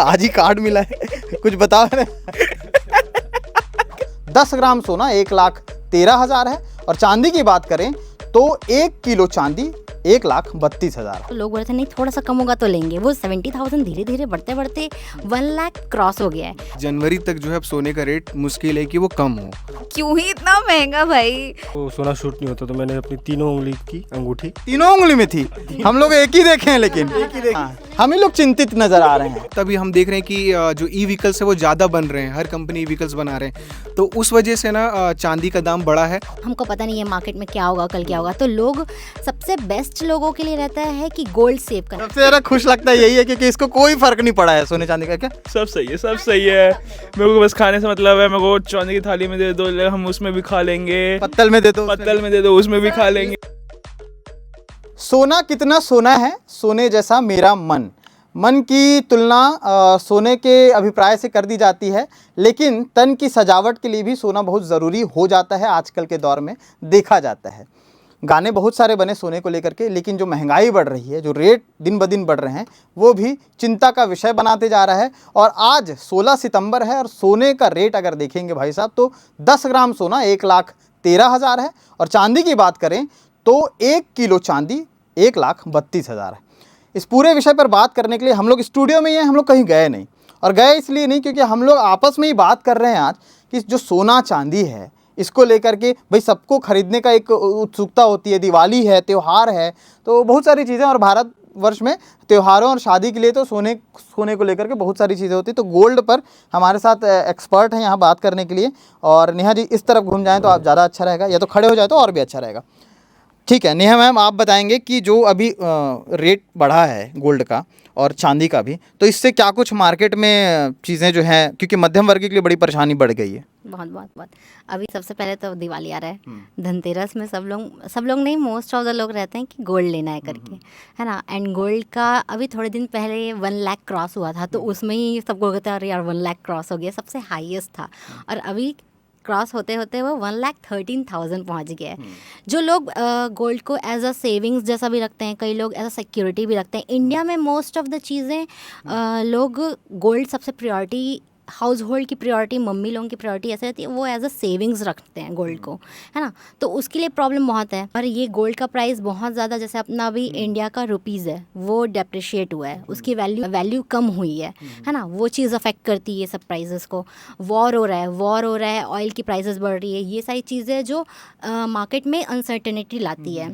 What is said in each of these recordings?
आज ही कार्ड मिला है, कुछ बताओ ना। 10 ग्राम सोना 1,13,000 है और चांदी की बात करें तो 1 किलो चांदी 1,32,000। तो लोग बोले थे नहीं थोड़ा सा कम होगा तो लेंगे, वो 70,000 धीरे धीरे बढ़ते बढ़ते 1 लाख क्रॉस हो गया है। जनवरी तक जो है अब सोने का रेट मुश्किल है कि वो कम हो। क्यों ही इतना महंगा भाई। तो सोना शूट नहीं होता तो मैंने अपनी तीनों उंगली की अंगूठी तीनों उंगली में थी। हम लोग एक ही देखे हैं, लेकिन हाँ, हम ही लोग चिंतित नजर आ रहे हैं। तभी हम देख रहे हैं कि जो ई व्हीकल्स है वो ज़्यादा बन रहे हैं, हर कंपनी ई व्हीकल्स बना रहे हैं, तो उस वजह से ना चांदी का दाम बढ़ा है। हमको पता नहीं है मार्केट में क्या होगा, कल क्या होगा, तो लोग सबसे बेस्ट लोगों के लिए रहता है कि गोल्ड सेव करना। सबसे ज़्यादा खुश लगता है यही है क्योंकि इसको कोई फर्क नहीं पड़ा है सोने चांदी का। क्या सब सही है, सब सही है। मेरे को बस खाने से मतलब है, मेरे को चांदी की थाली में दे दो, हम उसमें भी खा लेंगे। पत्तल में दे दो, पत्तल में दे दो, उसमें भी खा लेंगे। सोना कितना सोना है, सोने जैसा मेरा मन। मन की तुलना सोने के अभिप्राय से कर दी जाती है, लेकिन तन की सजावट के लिए भी सोना बहुत ज़रूरी हो जाता है। आजकल के दौर में देखा जाता है, गाने बहुत सारे बने सोने को लेकर के, लेकिन जो महंगाई बढ़ रही है, जो रेट दिन ब दिन बढ़ रहे हैं, वो भी चिंता का विषय बनाते जा रहा है। और आज 16 सितंबर है और सोने का रेट अगर देखेंगे भाई साहब तो 10 ग्राम सोना 1,13,000 है और चांदी की बात करें तो 1 किलो चांदी 1,32,000 है। इस पूरे विषय पर बात करने के लिए हम लोग स्टूडियो में ही हैं, हम लोग कहीं गए नहीं। और गए इसलिए नहीं क्योंकि हम लोग आपस में ही बात कर रहे हैं आज कि जो सोना चांदी है इसको लेकर के भाई सबको खरीदने का एक उत्सुकता होती है। दिवाली है, त्यौहार है, तो बहुत सारी चीज़ें, और भारत वर्ष में त्योहारों और शादी के लिए तो सोने को लेकर के बहुत सारी चीज़ें होती हैं। तो गोल्ड पर हमारे साथ एक्सपर्ट हैं यहाँ बात करने के लिए। और नेहा जी इस तरफ घूम जाएँ तो आप ज़्यादा अच्छा रहेगा, या तो खड़े हो जाए तो और भी अच्छा रहेगा। ठीक है नेहा मैम, आप बताएंगे कि जो अभी रेट बढ़ा है गोल्ड का और चांदी का भी, तो इससे क्या कुछ मार्केट में चीज़ें जो हैं, क्योंकि मध्यम वर्ग के लिए बड़ी परेशानी बढ़ गई है। बहुत बहुत बहुत। अभी सबसे पहले तो दिवाली आ रहा है, धनतेरस में सब लोग नहीं, मोस्ट ऑफ द लोग रहते हैं कि गोल्ड लेना है करके, है ना। एंड गोल्ड का अभी थोड़े दिन पहले 1 लाख क्रॉस हुआ था, तो उसमें ही सबको कहते हैं अरे यार 1 लाख क्रॉस हो गया, सबसे हाईएस्ट था। और अभी क्रॉस होते होते वो 1,13,000 पहुंच गया है। जो लोग गोल्ड को एज अ सेविंग्स जैसा भी रखते हैं, कई लोग एज अ सिक्योरिटी भी रखते हैं। इंडिया में मोस्ट ऑफ द चीज़ें लोग गोल्ड सबसे प्रायोरिटी, हाउस होल्ड की प्रायोरिटी, मम्मी लोगों की प्रायोरिटी ऐसे रहती है, वो एज अ सेविंग्स रखते हैं गोल्ड को, है ना। तो उसके लिए प्रॉब्लम बहुत है। और ये गोल्ड का प्राइस बहुत ज़्यादा, जैसे अपना अभी इंडिया का रुपीज़ है वो डेप्रिशिएट हुआ है, उसकी वैल्यू कम हुई है ना। वो चीज़ अफेक्ट करती है ये सब प्राइसेस को। वॉर हो रहा है, ऑयल की प्राइसेस बढ़ रही है, ये सारी चीज़ें जो मार्केट में अनसर्टेनिटी लाती है।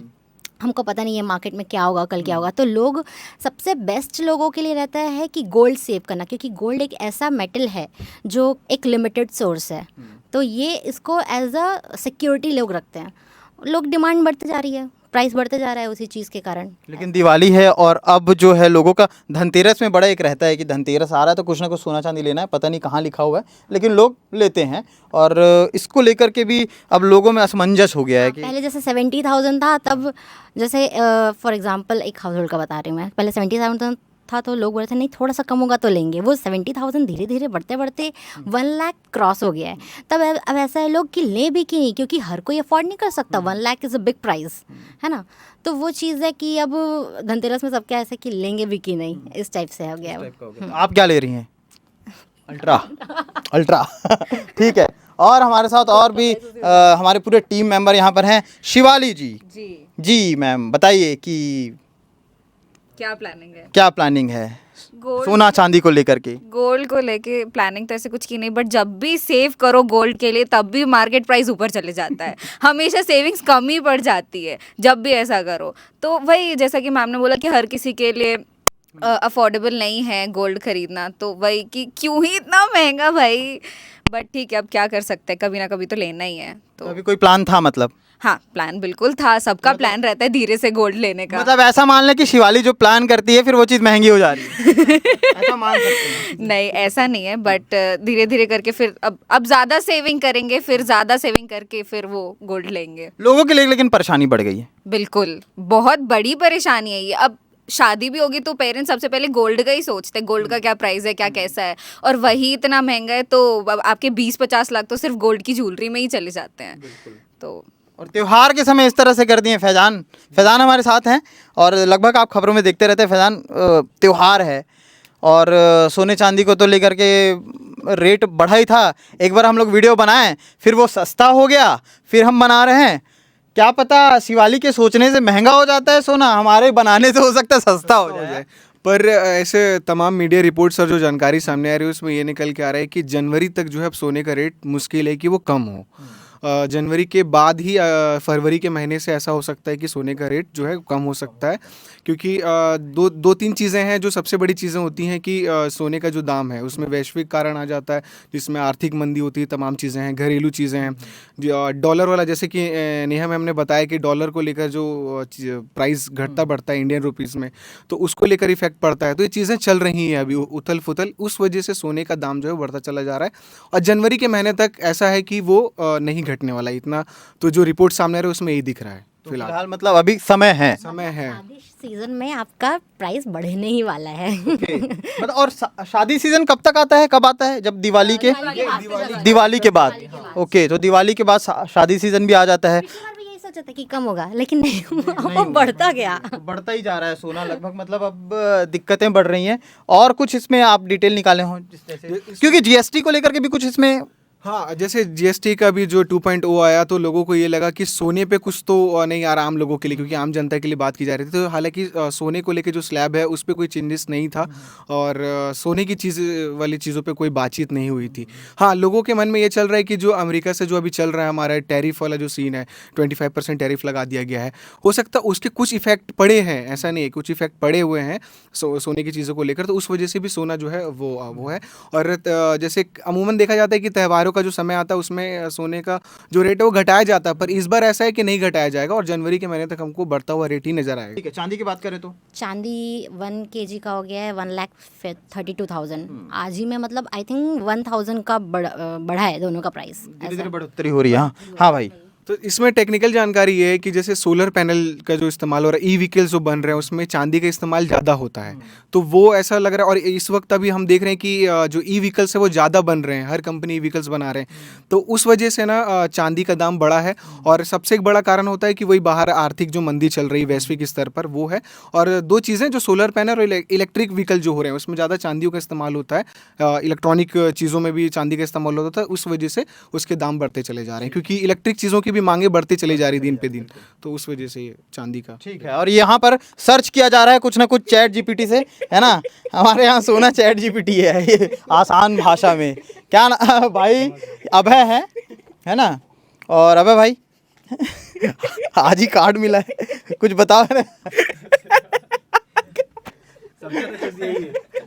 हमको पता नहीं है मार्केट में क्या होगा, कल क्या होगा, तो लोग सबसे बेस्ट लोगों के लिए रहता है कि गोल्ड सेव करना, क्योंकि गोल्ड एक ऐसा मेटल है जो एक लिमिटेड सोर्स है। तो ये इसको एज अ सिक्योरिटी लोग रखते हैं। लोग डिमांड बढ़ते जा रही है, प्राइस बढ़ते जा रहा है उसी चीज़ के कारण। लेकिन दिवाली है और अब जो है लोगों का धनतेरस में बड़ा एक रहता है कि धनतेरस आ रहा है तो कुछ ना कुछ सोना चांदी लेना है, पता नहीं कहाँ लिखा हुआ है, लेकिन लोग लेते हैं। और इसको लेकर के भी अब लोगों में असमंजस हो गया है कि पहले जैसे 70,000 था, तब जैसे फॉर एग्जांपल एक हाउस होल्ड का बता रही हूँ मैं, पहले 70,000 था तो लोग बोले थे नहीं थोड़ा सा कम होगा तो लेंगे, वो 70,000 धीरे धीरे बढ़ते बढ़ते 1 लाख क्रॉस हो गया है। तब अब ऐसा है लोग कि ले भी कि नहीं, क्योंकि हर कोई अफोर्ड नहीं कर सकता, 1 lakh is a big price, है ना। तो वो चीज़ है कि अब धनतेरस में सबके ऐसे कि लेंगे भी कि नहीं, इस टाइप से हो गया। आप क्या ले रही हैं? अल्ट्रा ठीक है। और हमारे साथ और भी हमारे पूरे टीम मेंबर यहाँ पर हैं। शिवाली जी मैम बताइए कि क्या प्लानिंग है सोना चांदी को लेकर के? गोल्ड को लेके प्लानिंग तो ऐसे कुछ की नहीं, बट जब भी सेव करो गोल्ड के लिए तब भी मार्केट प्राइस ऊपर चले जाता है। हमेशा सेविंग्स कम ही पड़ जाती है जब भी ऐसा करो। तो वही जैसा कि मैम ने बोला कि हर किसी के लिए अफोर्डेबल नहीं है गोल्ड खरीदना, तो वही कि क्यों ही इतना महंगा भाई। बट ठीक है, अब क्या कर सकते हैं, कभी ना कभी तो लेना ही है। तो अभी कोई प्लान था? मतलब हाँ, प्लान बिल्कुल था, सबका प्लान रहता है धीरे से गोल्ड लेने का। मतलब ऐसा मान लें कि शिवाली जो प्लान करती है फिर वो चीज़ महंगी हो जा रही है ऐसा मान सकते हैं? नहीं, ऐसा नहीं है, बट धीरे धीरे करके फिर अब ज़्यादा सेविंग करेंगे, फिर ज़्यादा सेविंग करके फिर वो गोल्ड लेंगे। लोगों के लिए लेकिन परेशानी बढ़ गई है। बिल्कुल, बहुत बड़ी परेशानी है ये। अब शादी भी होगी तो पेरेंट्स सबसे पहले गोल्ड का ही सोचते हैं, गोल्ड का क्या प्राइस है, क्या कैसा है, और वही इतना महंगा है तो आपके 20-50 लाख तो सिर्फ गोल्ड की ज्वेलरी में ही चले जाते हैं। तो और त्योहार के समय इस तरह से कर दिए। फैजान हमारे साथ हैं और लगभग आप खबरों में देखते रहते हैं। फैजान, त्योहार है और सोने चांदी को तो लेकर के रेट बढ़ा ही था। एक बार हम लोग वीडियो बनाए, फिर वो सस्ता हो गया, फिर हम बना रहे हैं। क्या पता शिवाली के सोचने से महंगा हो जाता है सोना, हमारे बनाने से हो सकता है सस्ता हो जाए। पर ऐसे तमाम मीडिया रिपोर्ट्स और जो जानकारी सामने आ रही है उसमें ये निकल के आ रहा है कि जनवरी तक जो है अब सोने का रेट मुश्किल है कि वो कम हो। जनवरी के बाद ही फरवरी के महीने से ऐसा हो सकता है कि सोने का रेट जो है कम हो सकता है, क्योंकि दो तीन चीज़ें हैं जो सबसे बड़ी चीज़ें होती हैं कि सोने का जो दाम है उसमें वैश्विक कारण आ जाता है, जिसमें आर्थिक मंदी होती है, तमाम चीज़ें हैं, घरेलू चीज़ें हैं, डॉलर वाला, जैसे कि नेहा मैम ने बताया कि डॉलर को लेकर जो प्राइस घटता बढ़ता है इंडियन रुपीज़ में, तो उसको लेकर इफेक्ट पड़ता है। तो ये चीज़ें चल रही हैं अभी उथल फुथल, उस वजह से सोने का दाम जो है बढ़ता चला जा रहा है। और जनवरी के महीने तक ऐसा है कि वो नहीं घटने वाला इतना, तो जो रिपोर्ट सामने आ रहा है उसमें यही दिख रहा है तो फिलहाल। फिलहाल मतलब अभी समय है। शादी सीजन में आपका प्राइस बढ़ने ही वाला है। मतलब और शादी सीजन कब तक आता है, कब आता है? जब दिवाली के दिवाली के बाद। ओके, तो दिवाली के बाद शादी सीजन भी आ जाता है। पिछली बार भी यही सोचा था कि कम होगा, लेकिन नहीं हुआ, वो बढ़ता गया। तो बढ़ता ही जा रहा है सोना लगभग, मतलब अब दिक्कतें बढ़ रही हैं। और कुछ इसमें आप डिटेल निकाले हों जिस तरह से, क्योंकि जीएसटी को लेकर के भी कुछ इसमें। हाँ, जैसे जीएसटी का भी जो 2.0 आया तो लोगों को ये लगा कि सोने पे कुछ तो नहीं आ रहा आम लोगों के लिए, क्योंकि आम जनता के लिए बात की जा रही थी। तो हालांकि सोने को लेके जो स्लैब है उस पर कोई चेंजेस नहीं था और सोने की वाली चीज़ों पे कोई बातचीत नहीं हुई थी। हाँ, लोगों के मन में ये चल रहा है कि जो अमेरिका से जो अभी चल रहा है हमारा टैरिफ वाला जो सीन है, 25% टैरिफ लगा दिया गया है, हो सकता है उसके कुछ इफेक्ट पड़े हैं, ऐसा नहीं है, कुछ इफेक्ट पड़े हुए हैं सोने की चीज़ों को लेकर, तो उस वजह से भी सोना जो है वो है। और जैसे अमूमन देखा जाता है कि त्योहारों का जो समय आता है उसमें सोने का जो रेट है वो घटाया जाता है, पर इस बार ऐसा है कि नहीं घटाया जाएगा और जनवरी के महीने तक हमको बढ़ता हुआ रेट ही नजर आएगा। ठीक है, चांदी की बात करें तो चांदी 1 kg का हो गया है 1,32,000 आज ही में, मतलब आई थिंक 1,000 का बढ़ा है दोनों का प्राइस। धीरे धीरे बढ़ोतरी हो रही है। हाँ भाई, तो इसमें टेक्निकल जानकारी ये है कि जैसे सोलर पैनल का जो इस्तेमाल हो रहा है, ई व्हीकल्स जो बन रहे हैं उसमें चांदी का इस्तेमाल ज़्यादा होता है, तो वो ऐसा लग रहा है। और इस वक्त अभी हम देख रहे हैं कि जो ई व्हीकल्स है वो ज़्यादा बन रहे हैं, हर कंपनी ई व्हीकल्स बना रहे हैं, तो उस वजह से ना चांदी का दाम बढ़ा है। और सबसे एक बड़ा कारण होता है कि वही बाहर आर्थिक जो मंदी चल रही है वैश्विक स्तर पर, वो है। और दो चीज़ें, जो सोलर पैनल और इलेक्ट्रिक व्हीकल जो हो रहे हैं उसमें ज़्यादा चांदियों का इस्तेमाल होता है, इलेक्ट्रॉनिक चीज़ों में भी चांदी का इस्तेमाल होता है, उस वजह से उसके दाम बढ़ते चले जा रहे हैं, क्योंकि इलेक्ट्रिक चीज़ों की भी मांगे बढ़ती चली जा रही दिन पे दिन, तो उस वजह से ये चांदी का। ठीक है। और यहाँ पर सर्च किया जा रहा है कुछ ना कुछ चैट जीपीटी से, है ना? हमारे यहाँ सोना चैट जीपीटी है, ये आसान भाषा में। क्या ना भाई, अभय है ना? और अभय भाई आज ही कार्ड मिला है, कुछ बताओ ना।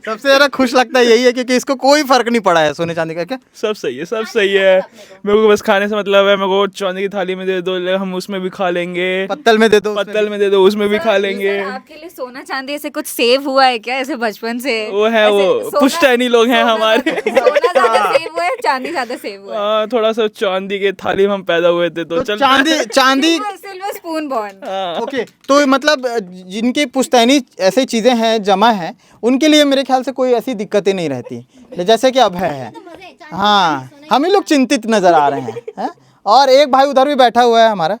सबसे ज़्यादा खुश लगता है यही है क्योंकि इसको कोई फर्क नहीं पड़ा है सोने चांदी का। क्या सब सही है, सब सही है। मेरे को बस खाने से मतलब है, मेरे को चांदी की थाली में दे दो, हम उसमें भी खा लेंगे, पत्तल में दे दो, पत्तल में दे दो, उसमें भी खा लेंगे। आपके लिए सोना चांदी ऐसे कुछ सेव हुआ है क्या, ऐसे बचपन से? वो है, वो पुश्तैनी लोग हैं हमारे। सोना ज्यादा सेव हुआ है, चांदी ज्यादा सेव हुआ है? हाँ, थोड़ा सा चांदी के थाली में हम पैदा हुए थे तो चल। चांदी सिल्वर स्पून बॉर्न। ओके, तो मतलब जिनकी पुश्तैनी ऐसी चीज़ें हैं जमा है, उनके लिए मेरे ख्याल से कोई ऐसी दिक्कतें नहीं रहती, जैसे कि अब है। हाँ, हम ही लोग चिंतित नजर आ रहे हैं। और एक भाई उधर भी बैठा हुआ है हमारा,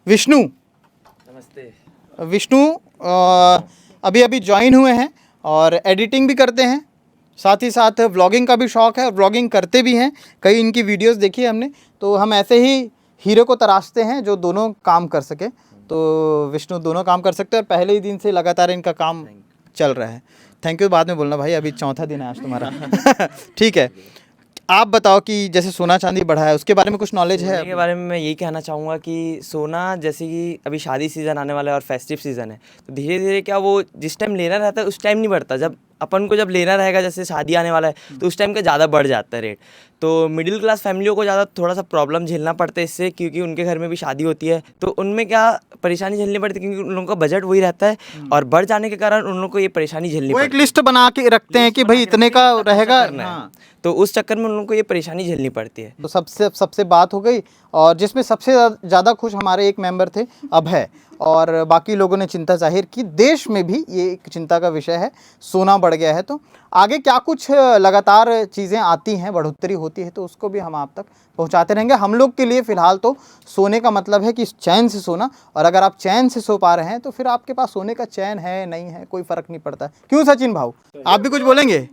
विष्णु। नमस्ते। विष्णु अभी अभी ज्वाइन हुए हैं और एडिटिंग भी करते हैं, साथ ही साथ व्लॉगिंग का भी शौक़ है और व्लॉगिंग करते भी हैं। कई इनकी वीडियोस देखी हमने, तो हम ऐसे ही हीरो को तराशते हैं जो दोनों काम कर सके। तो विष्णु दोनों काम कर सकते हैं और पहले ही दिन से लगातार इनका काम चल रहा है। थैंक यू बाद में बोलना भाई, अभी चौथा दिन है आज तुम्हारा। ठीक है, आप बताओ कि जैसे सोना चांदी बढ़ा है उसके बारे में कुछ नॉलेज है? सोने के बारे में मैं यही कहना चाहूँगा कि सोना, जैसे कि अभी शादी सीज़न आने वाला है और फेस्टिव सीज़न है, तो धीरे धीरे क्या वो जिस टाइम लेना रहता है उस टाइम नहीं बढ़ता, जब अपन को जब लेना रहेगा, जैसे शादी आने वाला है तो उस टाइम का ज़्यादा बढ़ जाता है रेट। तो मिडिल क्लास फैमिलियों को ज़्यादा थोड़ा सा प्रॉब्लम झेलना पड़ता है इससे, क्योंकि उनके घर में भी शादी होती है, तो उनमें क्या परेशानी झेलनी पड़ती है, क्योंकि उन लोगों का बजट वही रहता है और बढ़ जाने के कारण उन लोगों को ये परेशानी झेलनी वो पड़ती एक लिस्ट बना के रखते हैं कि भाई इतने का रहेगा। है, तो उस चक्कर में उन लोगों को ये परेशानी झेलनी पड़ती है। तो सबसे बात हो गई, और जिसमें सबसे ज़्यादा खुश हमारे एक मेंबर थे अभय, और बाकी लोगों ने चिंता जाहिर की। देश में भी ये एक चिंता का विषय है, सोना बढ़ गया है। तो आगे क्या कुछ लगातार चीज़ें आती हैं, बढ़ोतरी होती होती है तो उसको भी हम आप तक पहुंचाते रहेंगे। हम लोग के लिए फ़िलहाल तो सोने का मतलब है कि चैन से सोना, और अगर आप चैन से सो पा रहे हैं तो फिर आपके पास सोने का चैन है नहीं है कोई फ़र्क नहीं पड़ता। क्यों सचिन भाऊ, आप भी कुछ बोलेंगे?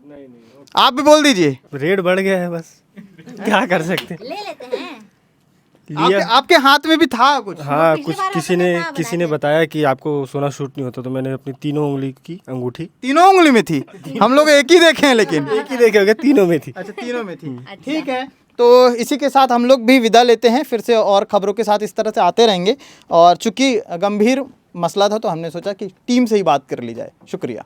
आप भी बोल दीजिए। रेट बढ़ गया है, बस क्या कर सकते हैं। ले लेते हैं। आपके हाथ में भी था कुछ? हाँ, पिछली कुछ बार किसी ने बताया कि आपको सोना शूट नहीं होता, तो मैंने अपनी तीनों उंगली की अंगूठी, तीनों उंगली में थी? हम लोग एक ही देखे हैं लेकिन। एक ही देखे होगे, तीनों में थी। अच्छा, तीनों में थी। ठीक है, तो इसी के साथ हम लोग भी विदा लेते हैं, फिर से और खबरों के साथ इस तरह से आते रहेंगे। और चूंकि गंभीर मसला था तो हमने सोचा कि टीम से ही बात कर ली जाए। शुक्रिया।